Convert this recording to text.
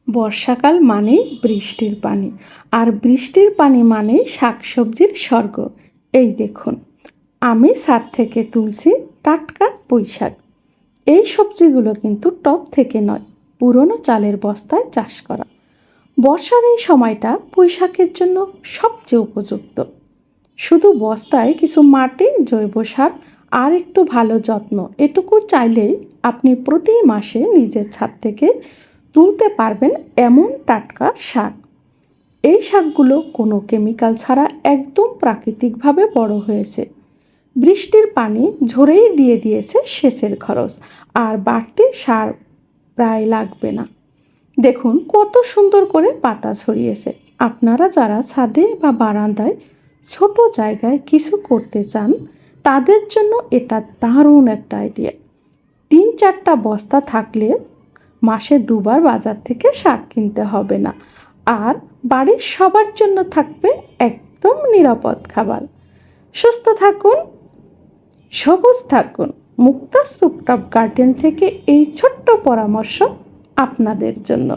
বর্ষাকাল মানেই বৃষ্টির পানি, আর বৃষ্টির পানি মানেই শাকসবজির স্বর্গ। এই দেখুন, আমি ছাদ থেকে তুলছি টাটকা পুঁইশাক। এই সবজিগুলো কিন্তু টব থেকে নয়, পুরনো চালের বস্তায় চাষ করা। বর্ষার এই সময়টা পুঁইশাকের জন্য সবচেয়ে উপযুক্ত। শুধু বস্তায় কিছু মাটি, জৈব সার আর একটু ভালো যত্ন, এটুকু চাইলেই আপনি প্রতি মাসে নিজের ছাদ থেকে তুলতে পারবেন এমন টাটকা শাক। এই শাকগুলো কোনো কেমিক্যাল ছাড়া একদম প্রাকৃতিকভাবে বড় হয়েছে। বৃষ্টির পানি ঝরেই দিয়ে দিয়েছে সেচের খরচ, আর বাড়তি সার প্রায় লাগবে না। দেখুন কত সুন্দর করে পাতা ছড়িয়েছে। আপনারা যারা ছাদে বা বারান্দায় ছোট জায়গায় কিছু করতে চান, তাদের জন্য এটা দারুণ একটা আইডিয়া। 3-4টা বস্তা থাকলে মাসে দুবার বাজার থেকে শাক কিনতে হবে না, আর বাড়ির সবার জন্য থাকবে একদম নিরাপদ খাবার। সুস্থ থাকুন, সবুজ থাকুন। মুক্তাস রুফটপ গার্ডেন থেকে এই ছোট্ট পরামর্শ আপনাদের জন্য।